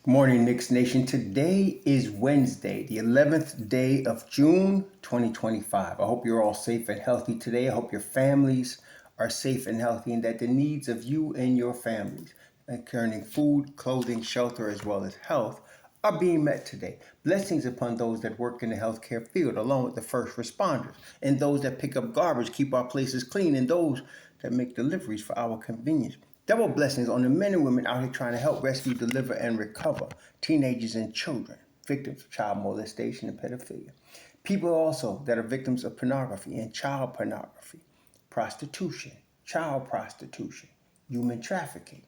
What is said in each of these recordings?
Morning, Knicks Nation. Today is Wednesday, the 11th day of June, 2025. I hope you're all safe and healthy today. I hope your families are safe and healthy and that the needs of you and your families, concerning food, clothing, shelter, as well as health, are being met today. Blessings upon those that work in the healthcare field, along with the first responders, and those that pick up garbage, keep our places clean, and those that make deliveries for our convenience. Double blessings on the men and women out here trying to help rescue, deliver, and recover teenagers and children, victims of child molestation and pedophilia. People also that are victims of pornography and child pornography, prostitution, child prostitution, human trafficking,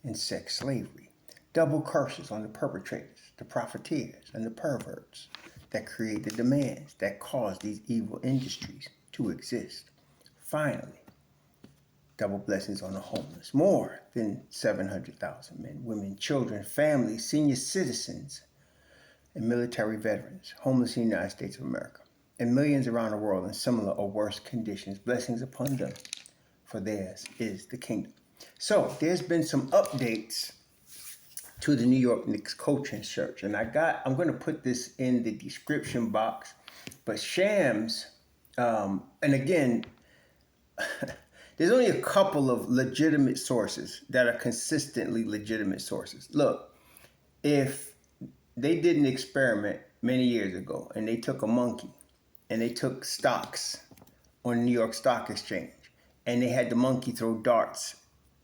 and sex slavery. Double curses on the perpetrators, the profiteers, and the perverts that create the demands that cause these evil industries to exist. Finally, double blessings on the homeless. More than 700,000 men, women, children, families, senior citizens, and military veterans homeless in the United States of America, and millions around the world in similar or worse conditions. Blessings upon them, for theirs is the kingdom. So there's been some updates to the New York Knicks coaching search, and I'm going to put this in the description box. But Shams, and again, there's only a couple of legitimate sources that are consistently legitimate sources. Look, if they did an experiment many years ago and they took a monkey and they took stocks on the New York Stock Exchange and they had the monkey throw darts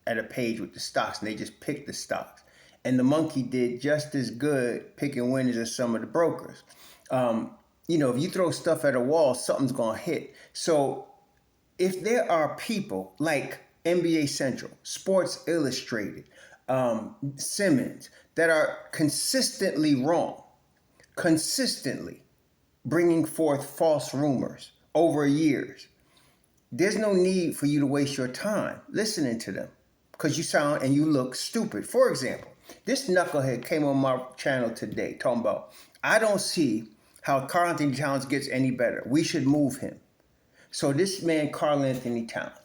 at a page with the stocks and they just picked the stocks, and the monkey did just as good picking winners as some of the brokers. If you throw stuff at a wall, something's going to hit. So if there are people like NBA Central, Sports Illustrated, Simmons, that are consistently wrong, consistently bringing forth false rumors over years, there's no need for you to waste your time listening to them because you sound and you look stupid. For example, this knucklehead came on my channel today talking about, I don't see how Karl Anthony Towns gets any better. We should move him. So this man, Karl Anthony Towns,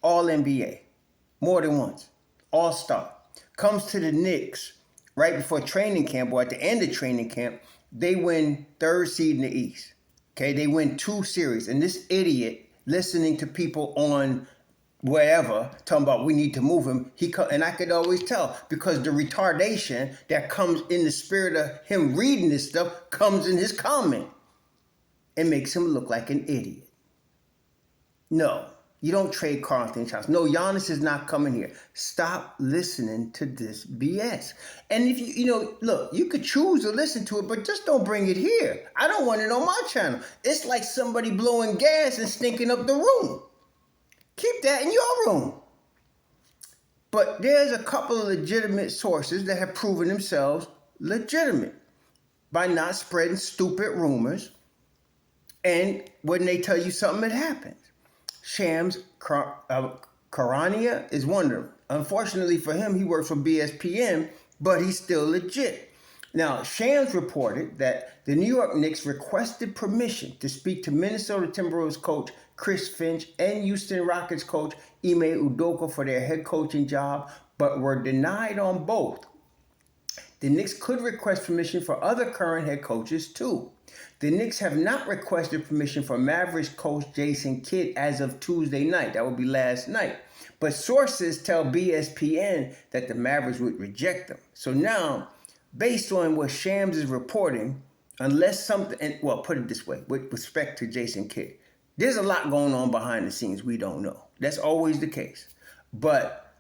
all NBA, more than once, all-star, comes to the Knicks right before training camp or at the end of training camp. They win third seed in the East. Okay, they win 2 series. And this idiot listening to people on wherever talking about we need to move him, and I could always tell because the retardation that comes in the spirit of him reading this stuff comes in his comment. It makes him look like an idiot. No, you don't trade Karl Anthony Towns. No, Giannis is not coming here. Stop listening to this BS. And if look, you could choose to listen to it, but just don't bring it here. I don't want it on my channel. It's like somebody blowing gas and stinking up the room. Keep that in your room. But there's a couple of legitimate sources that have proven themselves legitimate by not spreading stupid rumors. And when they tell you something, it happens. Shams Charania is one of them. Unfortunately for him, he works for BSPN, but he's still legit. Now, Shams reported that the New York Knicks requested permission to speak to Minnesota Timberwolves coach Chris Finch and Houston Rockets coach Ime Udoka for their head coaching job, but were denied on both. The Knicks could request permission for other current head coaches too. The Knicks have not requested permission for Mavericks coach Jason Kidd as of Tuesday night. That would be last night. But sources tell BSPN that the Mavericks would reject them. So now, based on what Shams is reporting, unless something, put it this way, with respect to Jason Kidd, there's a lot going on behind the scenes we don't know. That's always the case. But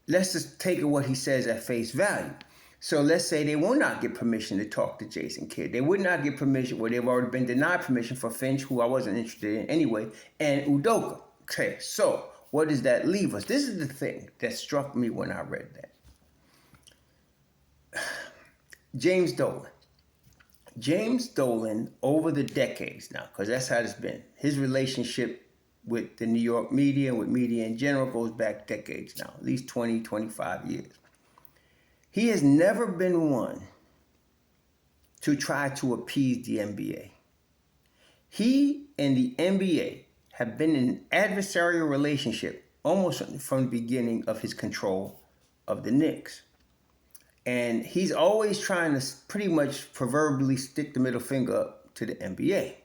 let's just take what he says at face value. So let's say they will not get permission to talk to Jason Kidd. They would not get permission, they've already been denied permission for Finch, who I wasn't interested in anyway, and Udoka. Okay, so what does that leave us? This is the thing that struck me when I read that. James Dolan. James Dolan, over the decades now, because that's how it's been, his relationship with the New York media, with media in general, goes back decades now, at least 20, 25 years. He has never been one to try to appease the NBA. He and the NBA have been in an adversarial relationship almost from the beginning of his control of the Knicks. And he's always trying to pretty much proverbially stick the middle finger up to the NBA.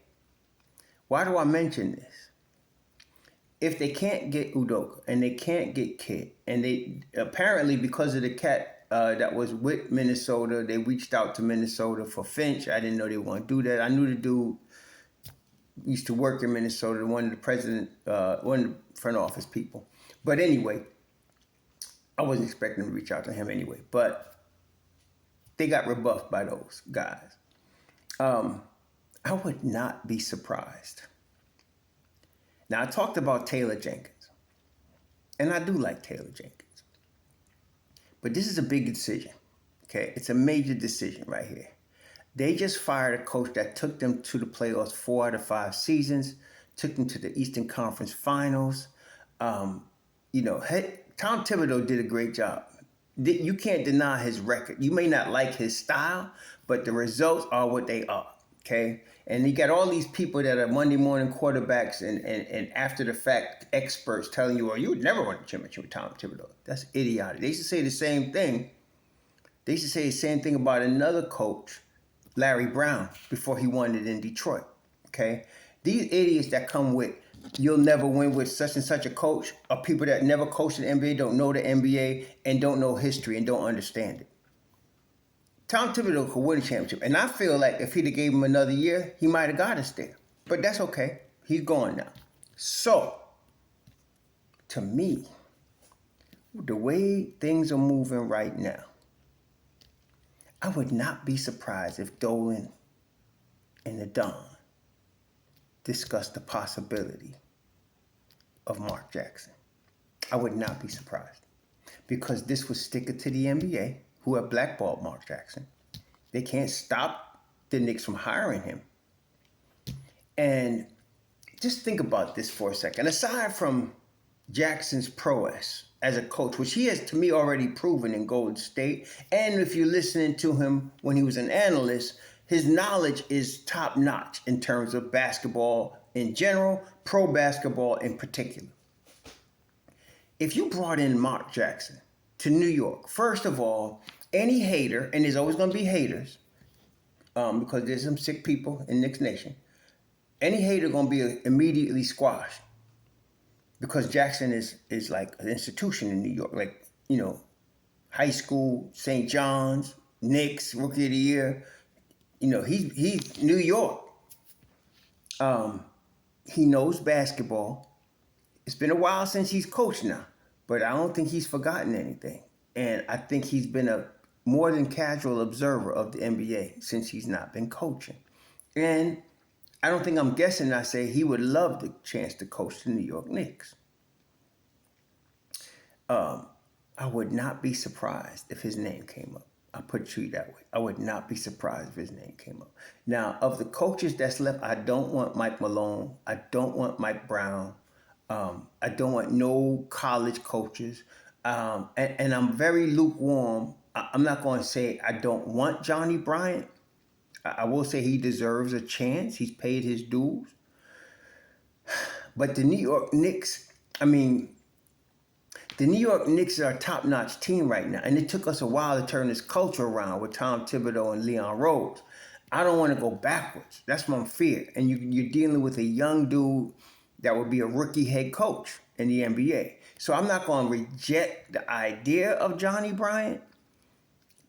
Why do I mention this? If they can't get Udoka and they can't get Kid, and they apparently because of the cat that was with Minnesota, they reached out to Minnesota for Finch. I didn't know they want to do that. I knew the dude used to work in Minnesota, one of the front office people. But anyway, I wasn't expecting to reach out to him anyway. But they got rebuffed by those guys. I would not be surprised. Now, I talked about Taylor Jenkins, and I do like Taylor Jenkins. But this is a big decision, okay? It's a major decision right here. They just fired a coach that took them to the playoffs 4 out of 5 seasons, took them to the Eastern Conference Finals. Tom Thibodeau did a great job. You can't deny his record. You may not like his style, but the results are what they are, okay? And you got all these people that are Monday morning quarterbacks and after the fact experts telling you, well, you would never win a championship with Tom Thibodeau. That's idiotic. They used to say the same thing. They used to say the same thing about another coach, Larry Brown, before he won it in Detroit, okay? These idiots that come with, you'll never win with such and such a coach, are people that never coached in the NBA, don't know the NBA, and don't know history and don't understand it. Tom Thibodeau could win a championship. And I feel like if he'd have gave him another year, he might have got us there. But that's okay. He's gone now. So, to me, the way things are moving right now, I would not be surprised if Dolan and the Don discussed the possibility of Mark Jackson. I would not be surprised. Because this would stick it to the NBA, who have blackballed Mark Jackson. They can't stop the Knicks from hiring him. And just think about this for a second. Aside from Jackson's prowess as a coach, which he has, to me, already proven in Golden State, and if you're listening to him when he was an analyst, his knowledge is top-notch in terms of basketball in general, pro basketball in particular. If you brought in Mark Jackson to New York, first of all, any hater, and there's always going to be haters, because there's some sick people in Knicks Nation, any hater going to be immediately squashed because Jackson is like an institution in New York, like, high school, St. John's, Knicks, Rookie of the Year. He's New York. He knows basketball. It's been a while since he's coached now, but I don't think he's forgotten anything. And I think he's been a more than casual observer of the NBA since he's not been coaching. And I don't think I'm guessing I say he would love the chance to coach the New York Knicks. I would not be surprised if his name came up. I'll put it to you that way. I would not be surprised if his name came up. Now, of the coaches that's left, I don't want Mike Malone. I don't want Mike Brown. I don't want no college coaches. And I'm very lukewarm. I'm not going to say I don't want Johnny Bryant. I will say he deserves a chance. He's paid his dues. But the New York Knicks, the New York Knicks are a top-notch team right now. And it took us a while to turn this culture around with Tom Thibodeau and Leon Rose. I don't want to go backwards. That's my fear. And you're dealing with a young dude that would be a rookie head coach in the NBA. So I'm not going to reject the idea of Johnny Bryant,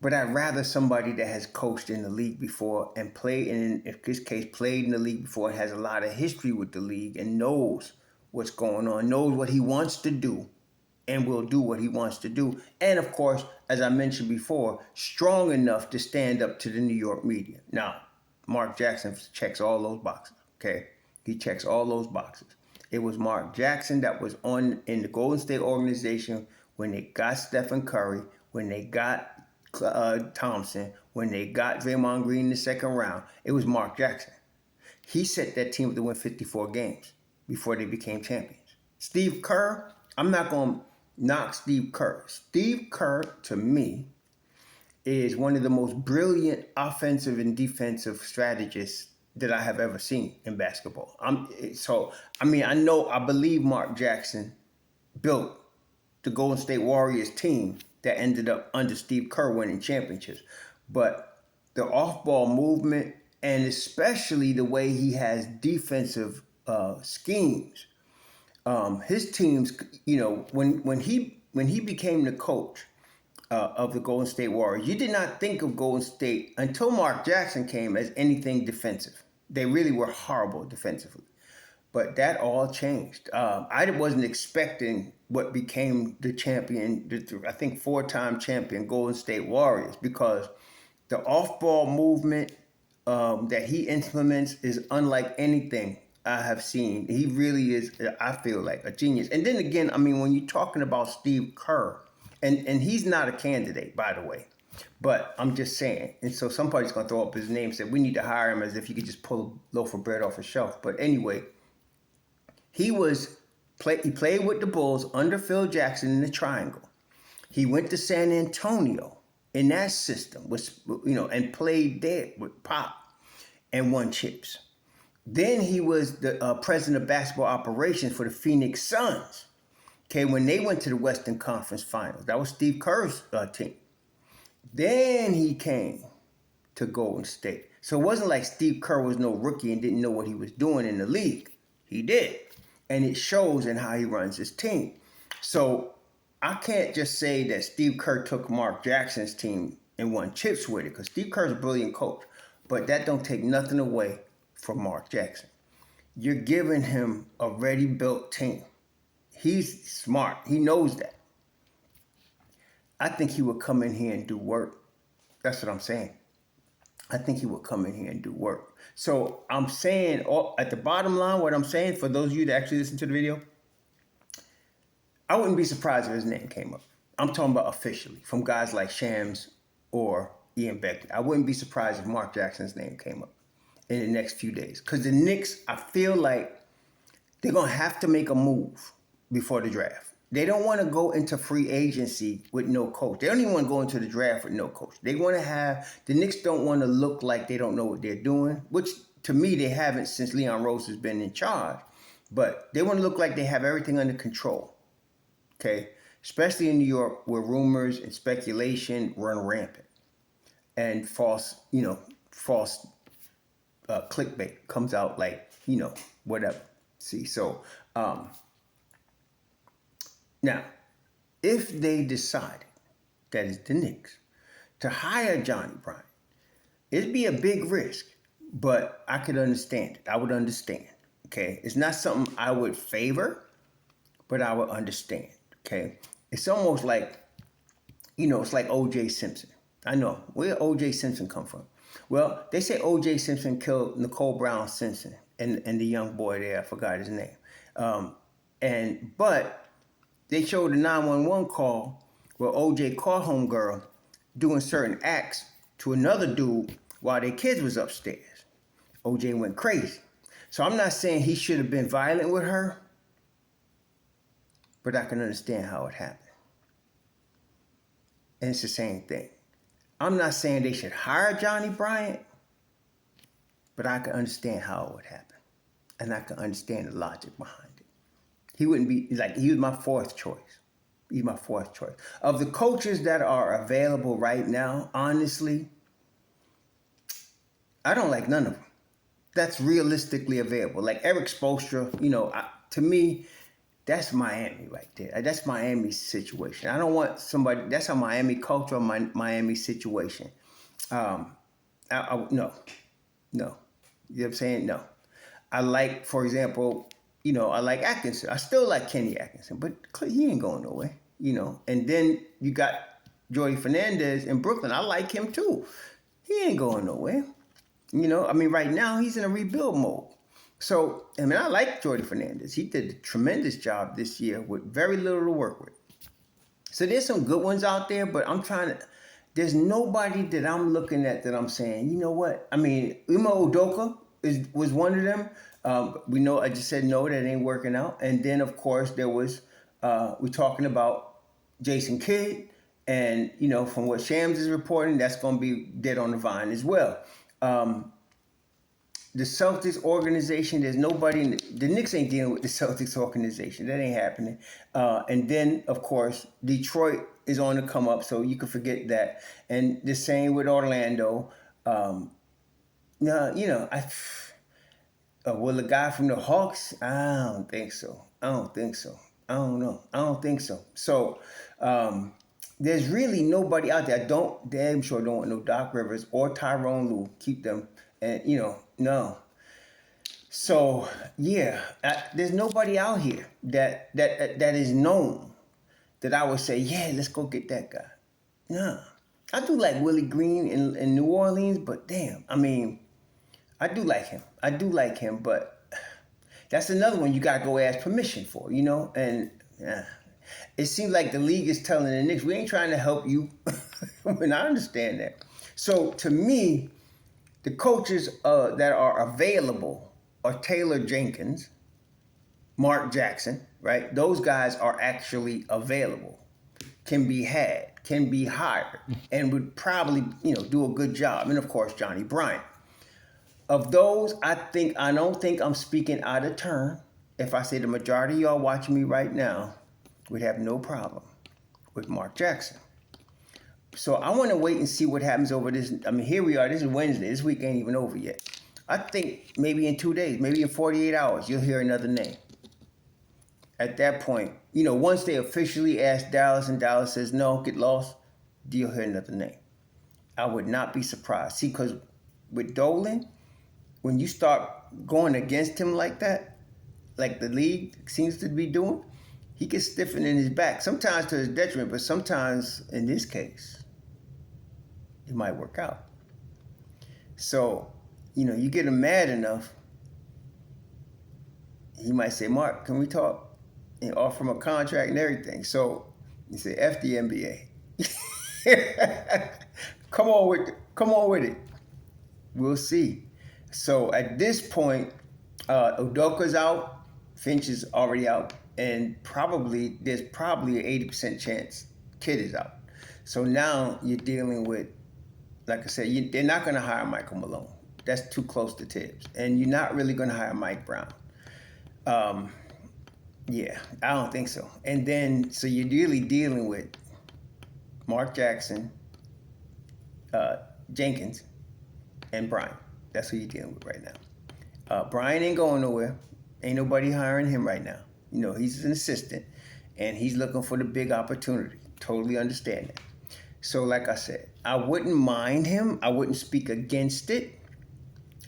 but I'd rather somebody that has coached in the league before and played, in this case, played in the league before and has a lot of history with the league and knows what's going on, knows what he wants to do, and will do what he wants to do. And of course, as I mentioned before, strong enough to stand up to the New York media. Now, Mark Jackson checks all those boxes, okay? He checks all those boxes. It was Mark Jackson that was in the Golden State organization when they got Stephen Curry, when they got Thompson, when they got Draymond Green in the second round. It was Mark Jackson. He set that team up to win 54 games before they became champions. Steve Kerr, I'm not going to knock Steve Kerr. Steve Kerr, to me, is one of the most brilliant offensive and defensive strategists that I have ever seen in basketball. I believe Mark Jackson built the Golden State Warriors team that ended up under Steve Kerr winning championships. But the off-ball movement, and especially the way he has defensive schemes, his teams, when he became the coach of the Golden State Warriors, you did not think of Golden State until Mark Jackson came as anything defensive. They really were horrible defensively. But that all changed. I wasn't expecting what became the champion, I think 4-time champion Golden State Warriors, because the off-ball movement that he implements is unlike anything I have seen. He really is, I feel like, a genius. And then again, I mean, when you're talking about Steve Kerr, and he's not a candidate, by the way, but I'm just saying. And so somebody's going to throw up his name and say, we need to hire him, as if he could just pull a loaf of bread off a shelf. But anyway, he played with the Bulls under Phil Jackson in the triangle. He went to San Antonio in that system, and played there with Pop and won chips. Then he was the president of basketball operations for the Phoenix Suns. Okay, when they went to the Western Conference Finals, that was Steve Kerr's team. Then he came to Golden State. So it wasn't like Steve Kerr was no rookie and didn't know what he was doing in the league. He did. And it shows in how he runs his team. So I can't just say that Steve Kerr took Mark Jackson's team and won chips with it, because Steve Kerr's a brilliant coach. But that don't take nothing away from Mark Jackson. You're giving him a ready-built team. He's smart. He knows that. I think he would come in here and do work. That's what I'm saying. I think he would come in here and do work. So I'm saying, at the bottom line, what I'm saying, for those of you that actually listen to the video, I wouldn't be surprised if his name came up. I'm talking about officially, from guys like Shams or Ian Beckton. I wouldn't be surprised if Mark Jackson's name came up in the next few days. Because the Knicks, I feel like they're going to have to make a move before the draft. They don't want to go into free agency with no coach. They don't even want to go into the draft with no coach. They want to the Knicks don't want to look like they don't know what they're doing, which to me they haven't since Leon Rose has been in charge. But they want to look like they have everything under control. Okay? Especially in New York, where rumors and speculation run rampant. And false clickbait comes out like, whatever. See, so now, if they decided, that is the Knicks, to hire Johnny Bryant, it'd be a big risk, but I could understand it. I would understand, okay? It's not something I would favor, but I would understand, okay? It's almost like, it's like O.J. Simpson. I know, where O.J. Simpson come from? Well, they say O.J. Simpson killed Nicole Brown Simpson and the young boy there, I forgot his name. But they showed a 911 call where O.J. caught homegirl doing certain acts to another dude while their kids was upstairs. O.J. went crazy. So I'm not saying he should have been violent with her, but I can understand how it happened. And it's the same thing. I'm not saying they should hire Johnny Bryant, but I can understand how it would happen. And I can understand the logic behind it. He wouldn't be, he was my fourth choice. He's my fourth choice. Of the coaches that are available right now, honestly, I don't like none of them. That's realistically available. Like Eric Spoelstra, to me, that's Miami right there. That's Miami's situation. I don't want somebody, that's a Miami culture, Miami situation. No. You know what I'm saying? No. I like, for example, I like Atkinson. I still like Kenny Atkinson, but he ain't going nowhere, And then you got Jordy Fernandez in Brooklyn. I like him too. He ain't going nowhere. Right now he's in a rebuild mode. So, I like Jordy Fernandez. He did a tremendous job this year with very little to work with. So there's some good ones out there, but there's nobody that I'm looking at that I'm saying, you know what? Udoka was one of them. I just said no, that ain't working out. And then, of course, there was, we're talking about Jason Kidd. And, from what Shams is reporting, that's going to be dead on the vine as well. The Celtics organization, there's nobody, the Knicks ain't dealing with the Celtics organization. That ain't happening. And then, of course, Detroit, is on the come up, so you can forget that. And the same with Orlando. No, will the guy from the Hawks? I don't think so. I don't think so. I don't know. I don't think so. So there's really nobody out there. I don't damn sure don't want no Doc Rivers or Tyrone Lue. Keep them, and no. So yeah, there's nobody out here that is known that I would say, yeah, let's go get that guy. Nah, I do like Willie Green in New Orleans, but damn, I mean, I do like him. I do like him, but that's another one you gotta go ask permission for, And it seems like the league is telling the Knicks, we ain't trying to help you. And I understand that. So to me, the coaches that are available are Taylor Jenkins, Mark Jackson, right? Those guys are actually available, can be had, can be hired, and would probably, do a good job. And of course, Johnny Bryant. Of those, I don't think I'm speaking out of turn if I say the majority of y'all watching me right now would have no problem with Mark Jackson. So I want to wait and see what happens over this. I mean, here we are. This is Wednesday. This week ain't even over yet. I think maybe in 2 days, maybe in 48 hours, you'll hear another name. At that point, once they officially ask Dallas and Dallas says no, get lost, you'll hear another name. I would not be surprised. See, because with Dolan, when you start going against him like that, like the league seems to be doing, he gets stiffened in his back. Sometimes to his detriment, but sometimes, in this case, it might work out. So, you get him mad enough, he might say, Mark, can we talk? And offer him a contract and everything. So, you say, F the NBA. Come on with it. We'll see. So at this point, Udoka's out, Finch is already out, and there's probably an 80% chance Kid is out. So now you're dealing with, like I said, they're not going to hire Michael Malone. That's too close to Tibbs. And you're not really going to hire Mike Brown. Yeah, I don't think so. And then, so you're really dealing with Mark Jackson, Jenkins, and Bryant. That's who you're dealing with right now. Bryant ain't going nowhere. Ain't nobody hiring him right now. He's an assistant, and he's looking for the big opportunity. Totally understand that. So like I said, I wouldn't mind him. I wouldn't speak against it.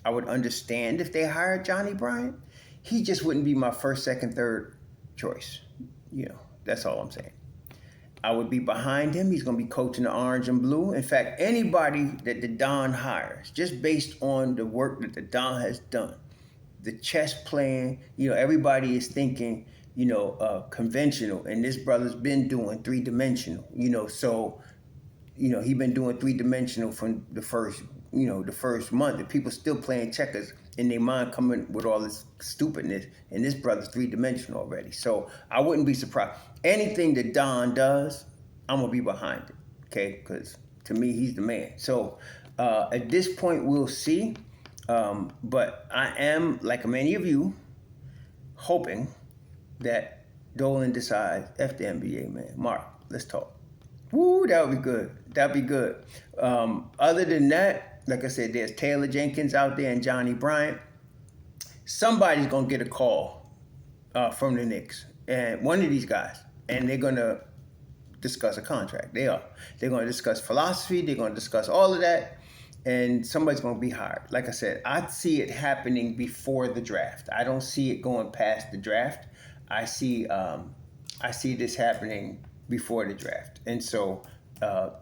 I would understand if they hired Johnny Bryant. He just wouldn't be my first, second, third choice. That's all I'm saying. I would be behind him. He's going to be coaching the orange and blue. In fact, anybody that the Don hires, just based on the work that the Don has done, the chess playing, everybody is thinking, conventional. And this brother's been doing three-dimensional, so, he's been doing three-dimensional from the first month. And people still playing checkers in their mind, coming with all this stupidness. And this brother's three-dimensional already. So I wouldn't be surprised. Anything that Don does, I'm going to be behind it, okay? Because to me, he's the man. So at this point, we'll see. But I am, like many of you, hoping that Dolan decides, F the NBA, man. Mark, let's talk. Woo, that would be good. That'd be good. Other than that, like I said, there's Taylor Jenkins out there and Johnny Bryant. Somebody's going to get a call from the Knicks. And one of these guys. And they're going to discuss a contract. They are. They're going to discuss philosophy. They're going to discuss all of that. And somebody's going to be hired. Like I said, I see it happening before the draft. I don't see it going past the draft. I see this happening before the draft. And so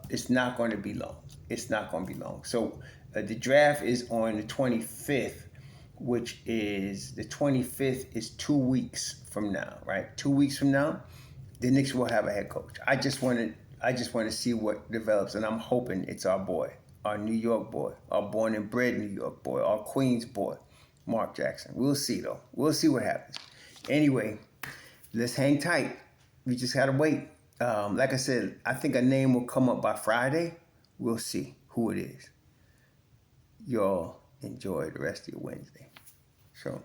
it's not going to be long. It's not going to be long. So the draft is on the 25th, which is the 25th is 2 weeks from now, right? 2 weeks from now, the Knicks will have a head coach. I just want to see what develops, and I'm hoping it's our boy, our New York boy, our born and bred New York boy, our Queens boy, Mark Jackson. We'll see, though. We'll see what happens. Anyway, let's hang tight. We just gotta wait. Like I said, I think a name will come up by Friday. We'll see who it is. Y'all enjoy the rest of your Wednesday. So.